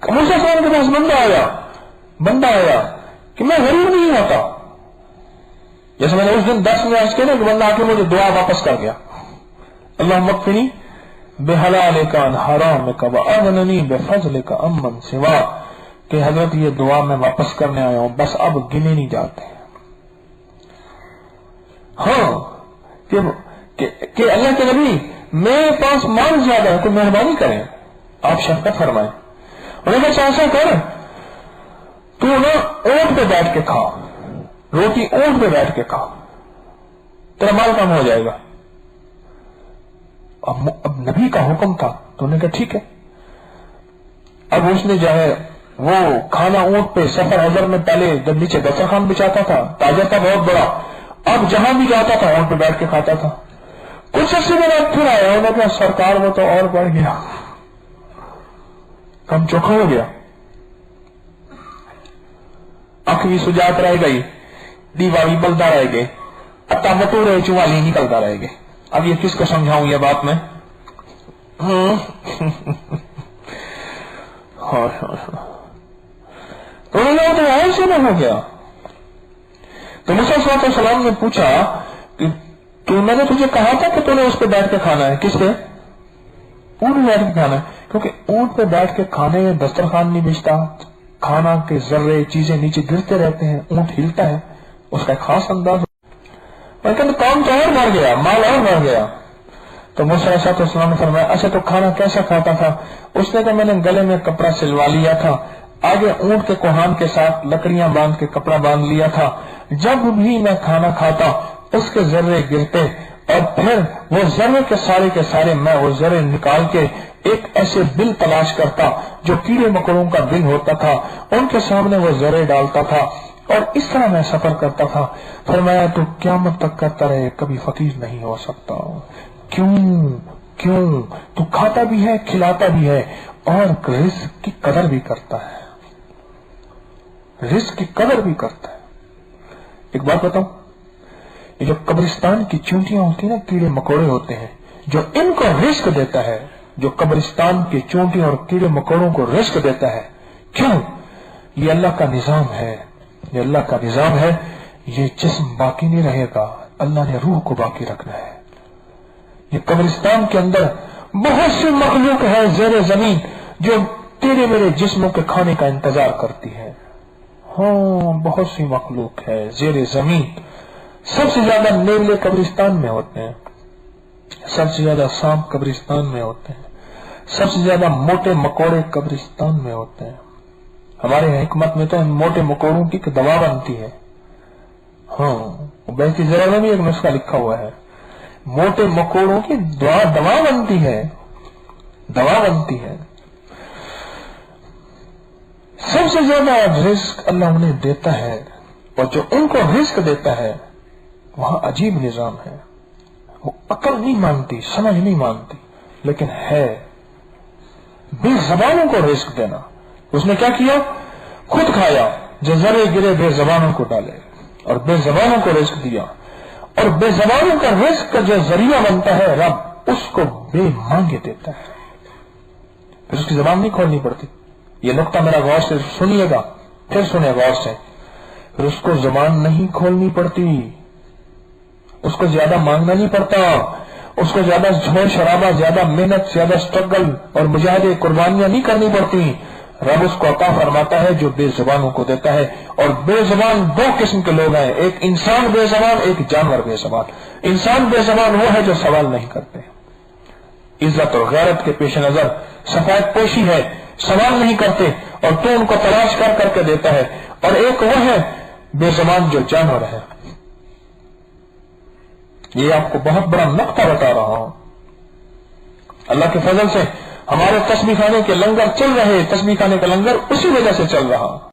موسیٰ علیہ السلام کے پاس بندہ آیا کہ میں غریب نہیں ہوتا، جیسے میں نے اس دن 10 میں عرض کیا نا کہ بندہ آ کے مجھے دعا واپس کر گیا، اللہم اکفنی بحلالک عن حرامک واغننی بفضلک عمن سواک، کہ حضرت یہ دعا میں واپس کرنے آیا ہوں، بس اب گنے نہیں جاتے۔ ہاں کہ اللہ کے نبی میرے پاس مال زیادہ ہے، کوئی مہربانی کریں، آپ شفقت فرمائیں۔ انہوں نے کہا ایسا کر، تو نا اونٹ پہ بیٹھ کے کھا، روٹی اونٹ پہ بیٹھ کے کھا، تیرا مال کم ہو جائے گا۔ اب نبی کا حکم تھا تو انہوں نے کہا ٹھیک ہے۔ اب اس نے جو ہے وہ کھانا اونٹ پہ، سفر حضر میں پہلے جب نیچے دسترخوان بچاتا تھا، تاجر تھا بہت بڑا، اب جہاں بھی جاتا تھا اونٹ پہ بیٹھ کے کھاتا تھا۔ کچھ عرصے کے بعد پھر آیا، انہوں نے کہا سرکار وہ تو اور بڑھ گیا، کم چوکھا ہو گیا، آنکھ بھی سجات رہ گئی، دیوا بھی بلدا رہ گئے، اتا بٹورے چوالی نکلتا رہ گئے۔ اب یہ کس کو سمجھاؤں یہ بات میں؟ تو ایسے نہ ہو گیا۔ تو موسیٰ صلی اللہ علیہ وسلم نے پوچھا کہ تو میں نے تجھے کہا تھا کہ تو نے اس پہ بیٹھ کے کھانا ہے، کس پہ؟ اونٹ پہ بیٹھ کے کھانا ہے، کیونکہ اونٹ پہ بیٹھ کے کھانے میں دسترخوان نہیں بچتا، کھانا کے ذرے چیزیں نیچے گرتے رہتے ہیں، اونٹ ہلتا ہے، اس کا ایک خاص انداز۔ میں کہتا کام تو اور بڑھ گیا، مال اور بڑھ گیا۔ تو موسیٰ علیہ السلام نے فرمایا اچھا تو کھانا کیسا کھاتا تھا؟ اس نے کہا میں نے گلے میں کپڑا سلوا لیا تھا، آگے اونٹ کے کوہان کے ساتھ لکڑیاں باندھ کے کپڑا باندھ لیا تھا، جب بھی میں کھانا کھاتا اس کے ذرے گرتے اور پھر وہ ذرے کے سارے میں وہ ذرے نکال کے ایک ایسے بل تلاش کرتا جو کیڑے مکوڑوں کا بل ہوتا تھا، ان کے سامنے وہ ذرے ڈالتا تھا اور اس طرح میں سفر کرتا تھا۔ فرمایا تو قیامت تک کرتا رہے، کبھی فقیر نہیں ہو سکتا۔ کیوں تو کھاتا بھی ہے، کھلاتا بھی ہے اور رزق کی قدر بھی کرتا ہے، رزق کی قدر بھی کرتا ہے۔ ایک بات بتاؤں، یہ جو قبرستان کی چونٹیاں ہوتی ہیں نا، کیڑے مکوڑے ہوتے ہیں، جو ان کو رزق دیتا ہے، جو قبرستان کی چونٹیاں اور کیڑے مکوڑوں کو رزق دیتا ہے، کیوں؟ یہ اللہ کا نظام ہے، یہ اللہ کا نظام ہے۔ یہ جسم باقی نہیں رہے گا، اللہ نے روح کو باقی رکھنا ہے۔ یہ قبرستان کے اندر بہت سی مخلوق ہے زیر زمین جو تیرے میرے جسموں کے کھانے کا انتظار کرتی ہے۔ ہاں بہت سی مخلوق ہے زیر زمین۔ سب سے زیادہ نیولے قبرستان میں ہوتے ہیں، سب سے زیادہ سانپ قبرستان میں ہوتے ہیں، سب سے زیادہ موٹے مکوڑے قبرستان میں ہوتے ہیں۔ ہمارے حکمت میں تو ان موٹے مکوڑوں کی دوا بنتی ہے۔ ہاں بیت ذرا میں بھی ایک نسخہ لکھا ہوا ہے، موٹے مکوڑوں کی دوا بنتی ہے، دوا بنتی ہے۔ سب سے زیادہ رزق اللہ انہیں دیتا ہے، اور جو ان کو رزق دیتا ہے وہاں عجیب نظام ہے، وہ عقل نہیں مانتی، سمجھ نہیں مانتی، لیکن ہے بے زبانوں کو رزق دینا۔ اس نے کیا کیا؟ خود کھایا، جو ذرے گرے بے زبانوں کو ڈالے، اور بے زبانوں کو رزق دیا، اور بے زبانوں کا رزق کا جو ذریعہ بنتا ہے رب اس کو بے مانگے دیتا ہے، پھر اس کی زبان نہیں کھولنی پڑتی۔ یہ نقطہ میرا غور سے سنیے گا، پھر سنیں غور سے، پھر اس کو زبان نہیں کھولنی پڑتی، اس کو زیادہ مانگنا نہیں پڑتا، اس کو زیادہ جھوڑ شرابہ، زیادہ محنت، زیادہ سٹرگل اور مجاہدے قربانیاں نہیں کرنی پڑتی۔ رب اس کو عطا فرماتا ہے جو بے زبانوں کو دیتا ہے۔ اور بے زبان دو قسم کے لوگ ہیں، ایک انسان بے زبان، ایک جانور بے زبان۔ انسان بے زبان وہ ہے جو سوال نہیں کرتے، عزت اور غیرت کے پیش نظر سفید پوشی ہے، سوال نہیں کرتے اور تو ان کو تلاش کر کر کے دیتا ہے۔ اور ایک وہ ہے بے زبان جو جانور ہے۔ یہ آپ کو بہت بڑا نقطہ بتا رہا ہوں۔ اللہ کے فضل سے ہمارے تسبیح خانے کے لنگر چل رہے، تسبیح خانے کا لنگر اسی وجہ سے چل رہا۔